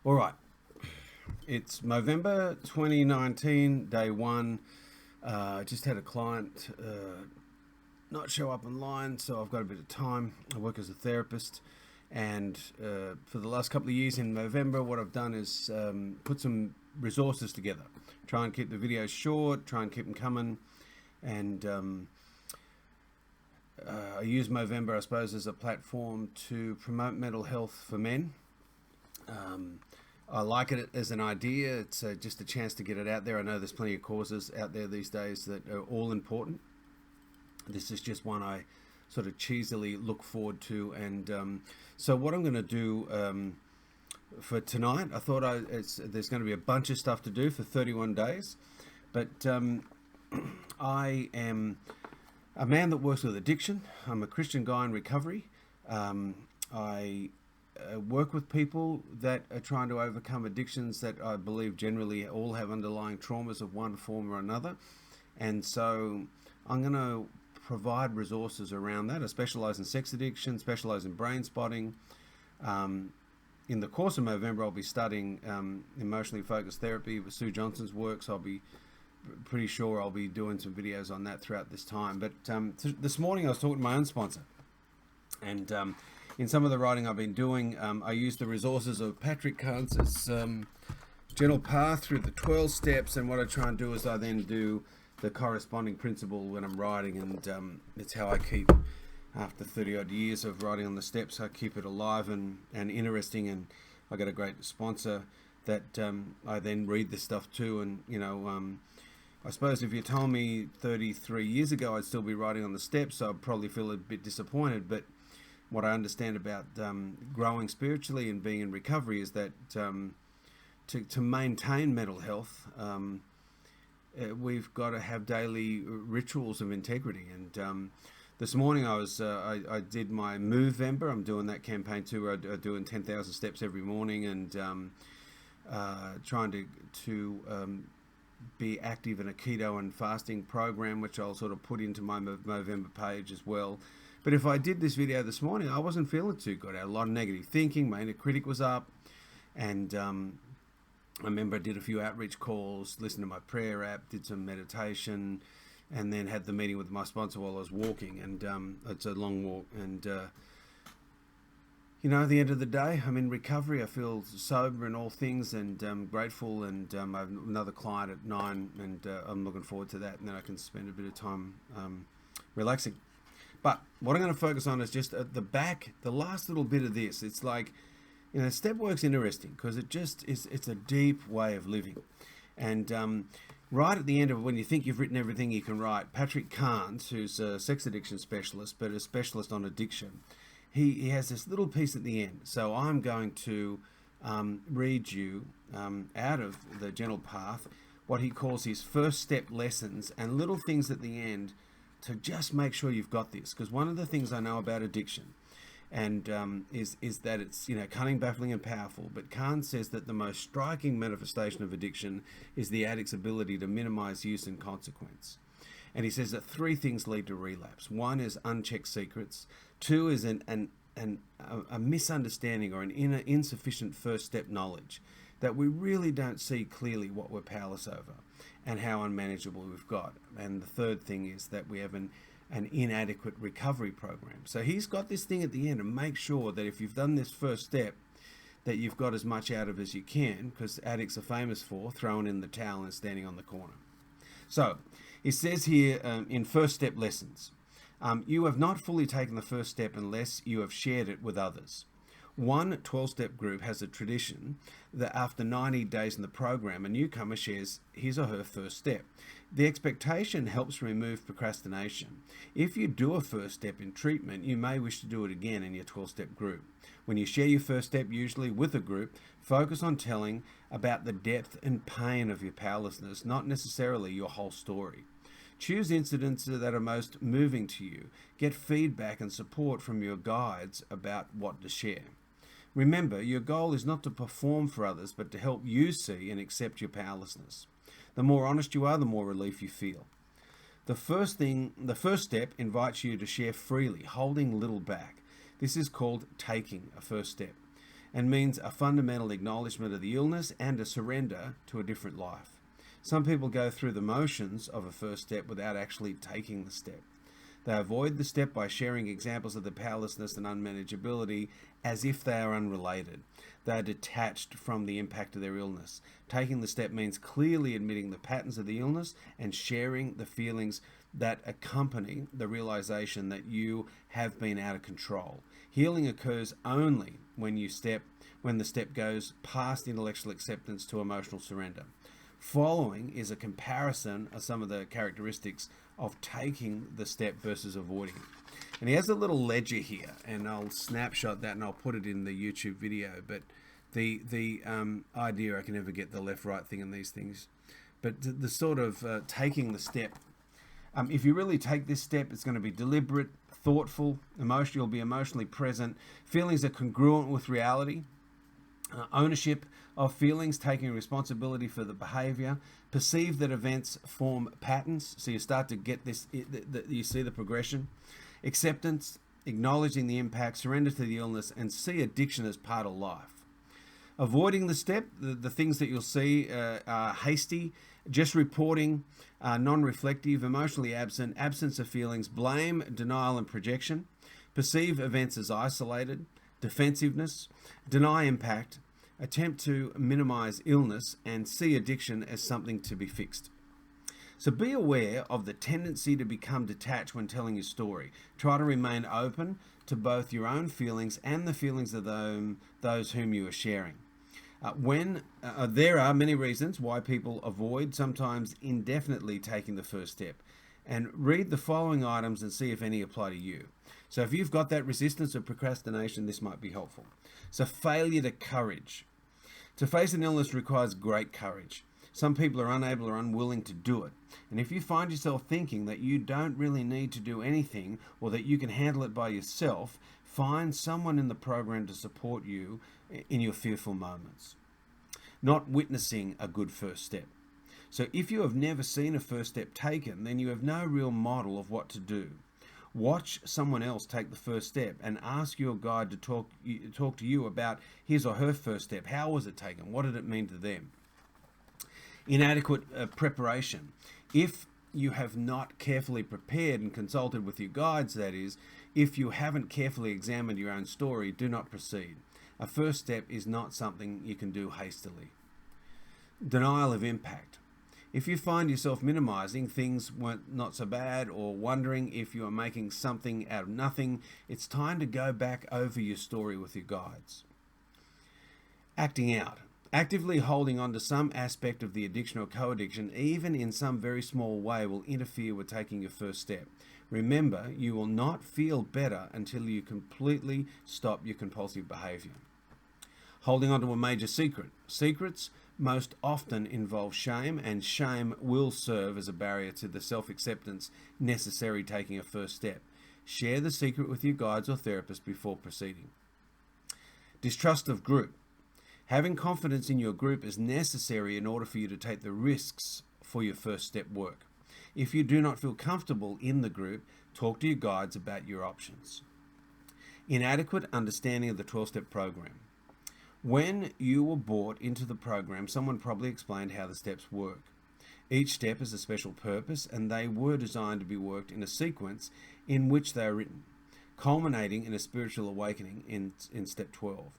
All right, it's Movember 2019, day one. I just had a client not show up online, so I've got a bit of time. I work as a therapist, and for the last couple of years in Movember, what I've done is put some resources together. Try and keep the videos short, try and keep them coming, and I use Movember, I suppose, as a platform to promote mental health for men. Um, I like it as an idea. It's just a chance to get it out there. I know there's plenty of causes out there these days that are all important. This is just one I sort of cheesily look forward to. And so what I'm going to do for tonight, I thought there's going to be a bunch of stuff to do for 31 days. But I am a man that works with addiction. I'm a Christian guy in recovery. I work with people that are trying to overcome addictions that I believe generally all have underlying traumas of one form or another. And so I'm going to provide resources around that. I specialize in sex addiction, specialize in brain spotting. In the course of Movember, I'll be studying emotionally focused therapy with Sue Johnson's work, so I'll be pretty sure I'll be doing some videos on that throughout this time. But this morning I was talking to my own sponsor, and in some of the writing I've been doing, I use the resources of Patrick Carnes Gentle Path through the 12 steps, and what I try and do is I then do the corresponding principle when I'm writing, and it's how I keep, after 30 odd years of writing on the steps, I keep it alive and interesting, and I got a great sponsor that I then read this stuff to, and I suppose if you told me 33 years ago I'd still be writing on the steps, I'd probably feel a bit disappointed, but what I understand about growing spiritually and being in recovery is that to maintain mental health, we've got to have daily rituals of integrity. And this morning I did my MOvember. I'm doing that campaign too, where I'm doing 10,000 steps every morning, and trying to be active in a keto and fasting program, which I'll sort of put into my Movember page as well. But if I did this video this morning, I wasn't feeling too good. I had a lot of negative thinking. My inner critic was up. And I remember I did a few outreach calls, listened to my prayer app, did some meditation, and then had the meeting with my sponsor while I was walking. And it's a long walk. And, at the end of the day, I'm in recovery. I feel sober in all things, and grateful. And I have another client at 9, and I'm looking forward to that. And then I can spend a bit of time relaxing. But what I'm going to focus on is just at the back, the last little bit of this. It's like, step work's interesting because it's a deep way of living. And right at the end of when you think you've written everything you can write, Patrick Carnes, who's a sex addiction specialist, but a specialist on addiction, he has this little piece at the end. So I'm going to read you out of the Gentle Path what he calls his first step lessons and little things at the end to just make sure you've got this. Because one of the things I know about addiction and is that it's cunning, baffling, and powerful. But Carnes says that the most striking manifestation of addiction is the addict's ability to minimize use and consequence. And he says that 3 things lead to relapse. 1 is unchecked secrets. 2 is a misunderstanding or an insufficient first step knowledge, that we really don't see clearly what we're powerless over and how unmanageable we've got. And the 3rd thing is that we have an inadequate recovery program. So he's got this thing at the end, and make sure that if you've done this first step, that you've got as much out of as you can, because addicts are famous for throwing in the towel and standing on the corner. So he says here in first step lessons, you have not fully taken the first step unless you have shared it with others. One 12-step group has a tradition that after 90 days in the program, a newcomer shares his or her first step. The expectation helps remove procrastination. If you do a first step in treatment, you may wish to do it again in your 12-step group. When you share your first step, usually with a group, focus on telling about the depth and pain of your powerlessness, not necessarily your whole story. Choose incidents that are most moving to you. Get feedback and support from your guides about what to share. Remember, your goal is not to perform for others, but to help you see and accept your powerlessness. The more honest you are, the more relief you feel. The first step invites you to share freely, holding little back. This is called taking a first step. and means a fundamental acknowledgement of the illness and a surrender to a different life. Some people go through the motions of a first step without actually taking the step. They avoid the step by sharing examples of the powerlessness and unmanageability as if they are unrelated. They are detached from the impact of their illness. Taking the step means clearly admitting the patterns of the illness and sharing the feelings that accompany the realization that you have been out of control. Healing occurs only when the step goes past intellectual acceptance to emotional surrender. Following is a comparison of some of the characteristics of taking the step versus avoiding it. And he has a little ledger here, and I'll snapshot that and I'll put it in the YouTube video. But the idea, I can never get the left-right thing in these things, but the sort of taking the step. If you really take this step, it's going to be deliberate, thoughtful, emotional. You'll be emotionally present. Feelings are congruent with reality. Ownership of feelings, taking responsibility for the behavior. Perceive that events form patterns, so you start to get this, you see the progression. Acceptance, acknowledging the impact, surrender to the illness, and see addiction as part of life. Avoiding the step, the things that you'll see are hasty, just reporting, non-reflective, emotionally absent, absence of feelings, blame, denial, and projection. Perceive events as isolated, defensiveness, deny impact, attempt to minimize illness, and see addiction as something to be fixed. So be aware of the tendency to become detached when telling your story. Try to remain open to both your own feelings and the feelings of those whom you are sharing. There are many reasons why people avoid, sometimes indefinitely, taking the first step. And read the following items and see if any apply to you. So if you've got that resistance or procrastination, this might be helpful. So failure to courage. To face an illness requires great courage. Some people are unable or unwilling to do it. And if you find yourself thinking that you don't really need to do anything or that you can handle it by yourself, find someone in the program to support you in your fearful moments. Not witnessing a good first step. So if you have never seen a first step taken, then you have no real model of what to do. Watch someone else take the first step and ask your guide to talk to you about his or her first step. How was it taken? What did it mean to them? Inadequate preparation. If you have not carefully prepared and consulted with your guides, that is, if you haven't carefully examined your own story, do not proceed. A first step is not something you can do hastily. Denial of impact. If you find yourself minimizing things weren't not so bad or wondering if you are making something out of nothing, it's time to go back over your story with your guides. Acting out. Actively holding on to some aspect of the addiction or co-addiction, even in some very small way, will interfere with taking your first step. Remember, you will not feel better until you completely stop your compulsive behavior. Holding on to a major secret. Secrets most often involve shame, and shame will serve as a barrier to the self-acceptance necessary taking a first step. Share the secret with your guides or therapist before proceeding. Distrust of group. Having confidence in your group is necessary in order for you to take the risks for your first step work. If you do not feel comfortable in the group, talk to your guides about your options. Inadequate understanding of the 12-step program. When you were brought into the program, someone probably explained how the steps work. Each step has a special purpose, and they were designed to be worked in a sequence in which they are written, culminating in a spiritual awakening in step 12.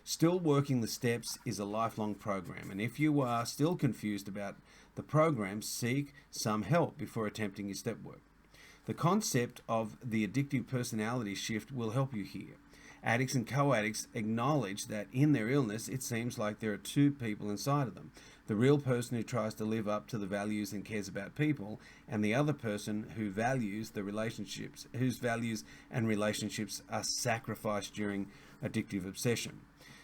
Still working the steps is a lifelong program, and if you are still confused about the program, seek some help before attempting your step work. The concept of the addictive personality shift will help you here. Addicts and co-addicts acknowledge that in their illness, it seems like there are two people inside of them. The real person who tries to live up to the values and cares about people, and the other person who values the relationships, whose values and relationships are sacrificed during addictive obsession.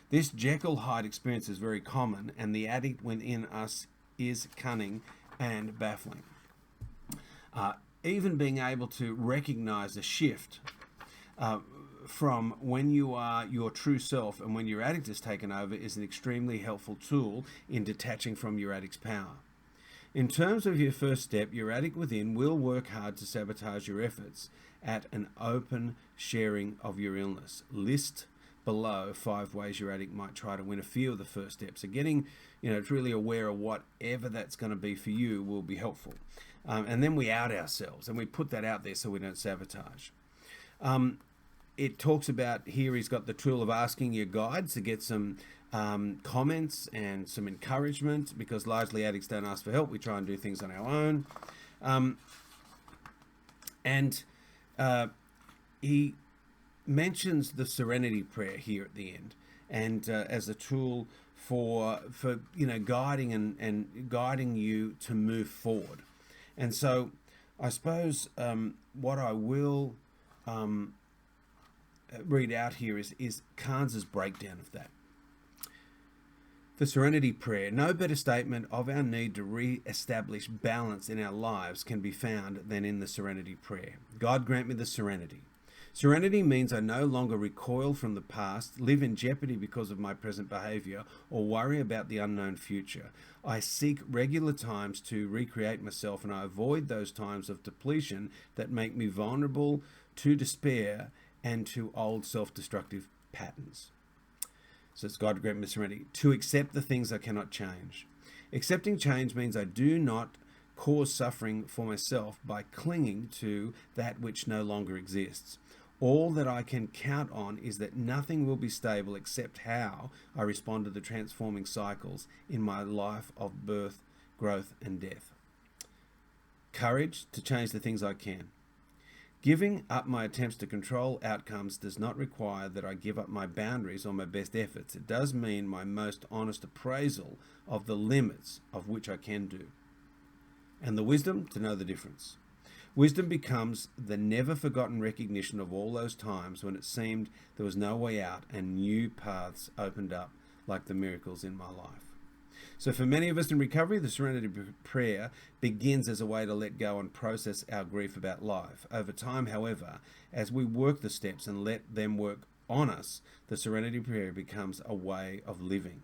This Jekyll-Hyde experience is very common, and the addict within us is cunning and baffling. Even being able to recognize a shift from when you are your true self and when your addict is taken over is an extremely helpful tool in detaching from your addict's power. In terms of your first step, your addict within will work hard to sabotage your efforts at an open sharing of your illness. List below 5 ways your addict might try to win a few of the first steps. So getting, it's really aware of whatever that's going to be for you will be helpful. And then we out ourselves and we put that out there so we don't sabotage. It talks about here, he's got the tool of asking your guides to get some comments and some encouragement, because largely addicts don't ask for help. We try and do things on our own. He mentions the serenity prayer here at the end, and as a tool for guiding and guiding you to move forward. And so I suppose what I will read out here is Carnes's breakdown of that. The serenity prayer. No better statement of our need to re-establish balance in our lives can be found than in the serenity prayer. God grant me the serenity. Serenity means I no longer recoil from the past, live in jeopardy because of my present behavior, or worry about the unknown future. I seek regular times to recreate myself, and I avoid those times of depletion that make me vulnerable to despair and to old self-destructive patterns. So it's God grant me serenity. To accept the things I cannot change. Accepting change means I do not cause suffering for myself by clinging to that which no longer exists. All that I can count on is that nothing will be stable except how I respond to the transforming cycles in my life of birth, growth, and death. Courage to change the things I can. Giving up my attempts to control outcomes does not require that I give up my boundaries or my best efforts. It does mean my most honest appraisal of the limits of which I can do. And the wisdom to know the difference. Wisdom becomes the never-forgotten recognition of all those times when it seemed there was no way out and new paths opened up like the miracles in my life. So for many of us in recovery, the serenity prayer begins as a way to let go and process our grief about life. Over time, however, as we work the steps and let them work on us, the serenity prayer becomes a way of living.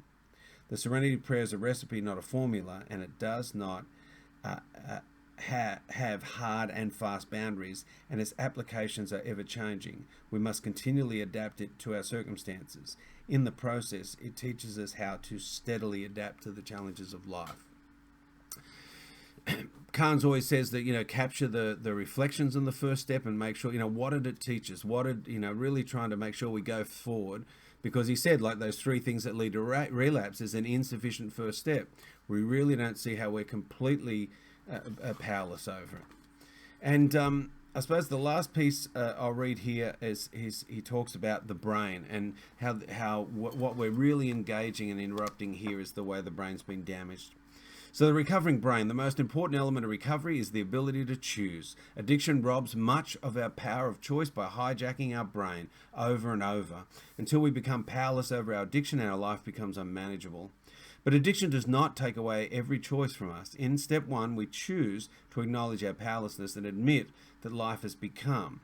The serenity prayer is a recipe, not a formula, and it does not have hard and fast boundaries, and its applications are ever changing. We must continually adapt it to our circumstances. In the process, it teaches us how to steadily adapt to the challenges of life. Carnes always says that, capture the reflections in the first step and make sure, what did it teach us? What did, really trying to make sure we go forward, because he said, like, those 3 things that lead to relapse is an insufficient first step. We really don't see how we're completely powerless over it. And I suppose the last piece I'll read here is he talks about the brain, and what we're really engaging and interrupting here is the way the brain's been damaged. So the recovering brain, the most important element of recovery is the ability to choose. Addiction robs much of our power of choice by hijacking our brain over and over until we become powerless over our addiction and our life becomes unmanageable. But addiction does not take away every choice from us. In step 1, we choose to acknowledge our powerlessness and admit that life has become,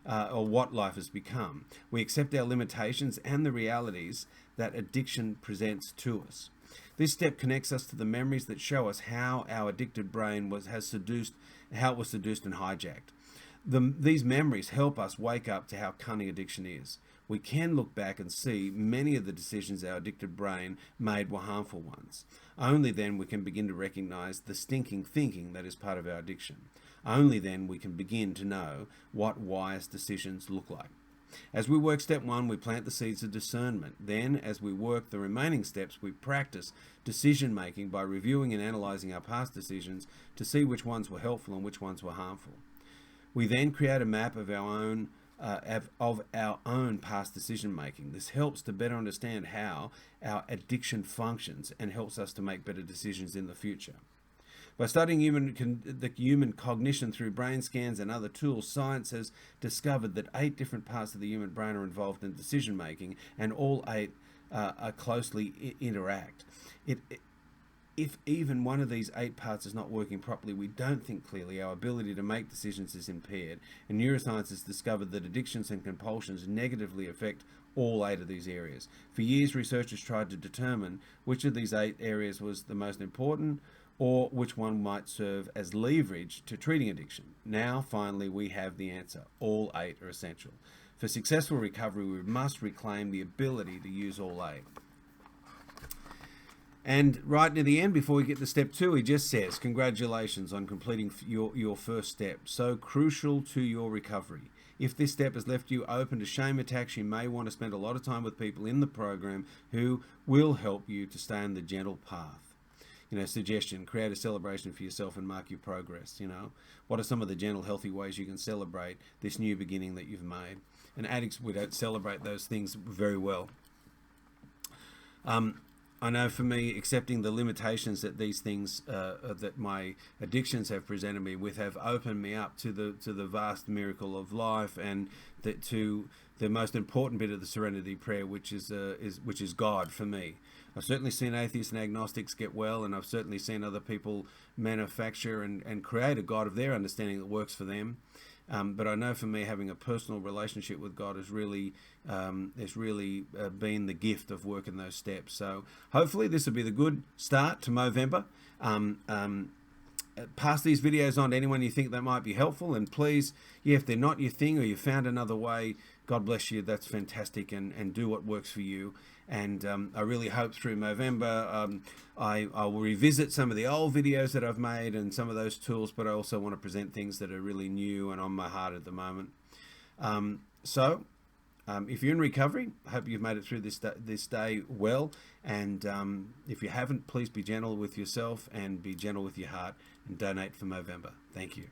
or what life has become. We accept our limitations and the realities that addiction presents to us. This step connects us to the memories that show us how our addicted brain was seduced and hijacked. These memories help us wake up to how cunning addiction is. We can look back and see many of the decisions our addicted brain made were harmful ones. Only then we can begin to recognize the stinking thinking that is part of our addiction. Only then we can begin to know what wise decisions look like. As we work step 1, we plant the seeds of discernment. Then, as we work the remaining steps, we practice decision making by reviewing and analyzing our past decisions to see which ones were helpful and which ones were harmful. We then create a map of our own past decision making. This helps to better understand how our addiction functions and helps us to make better decisions in the future. By studying the human cognition through brain scans and other tools, science has discovered that 8 different parts of the human brain are involved in decision making, and all 8 closely interact. If even one of these 8 parts is not working properly, we don't think clearly, our ability to make decisions is impaired. And neuroscience has discovered that addictions and compulsions negatively affect all 8 of these areas. For years, researchers tried to determine which of these 8 areas was the most important, or which one might serve as leverage to treating addiction. Now, finally, we have the answer. All 8 are essential. For successful recovery, we must reclaim the ability to use all aid. And right near the end, before we get to step 2, he just says, congratulations on completing your first step, so crucial to your recovery. If this step has left you open to shame attacks, you may want to spend a lot of time with people in the program who will help you to stay on the gentle path. Suggestion, create a celebration for yourself and mark your progress. What are some of the gentle, healthy ways you can celebrate this new beginning that you've made? And addicts, we don't celebrate those things very well. I know for me, accepting the limitations that these things, that my addictions have presented me with, have opened me up to the vast miracle of life, and to the most important bit of the Serenity Prayer, which is God for me. I've certainly seen atheists and agnostics get well, and I've certainly seen other people manufacture and create a God of their understanding that works for them. But I know for me, having a personal relationship with God has really been the gift of working those steps. So hopefully this will be the good start to MOvember. Pass these videos on to anyone you think that might be helpful, and please, if they're not your thing or you found another way, God bless you, that's fantastic, and do what works for you. And I really hope through MOvember I will revisit some of the old videos that I've made and some of those tools, but I also want to present things that are really new and on my heart at the moment. If you're in recovery, I hope you've made it through this day well, and if you haven't, please be gentle with yourself and be gentle with your heart, and donate for MOvember. Thank you.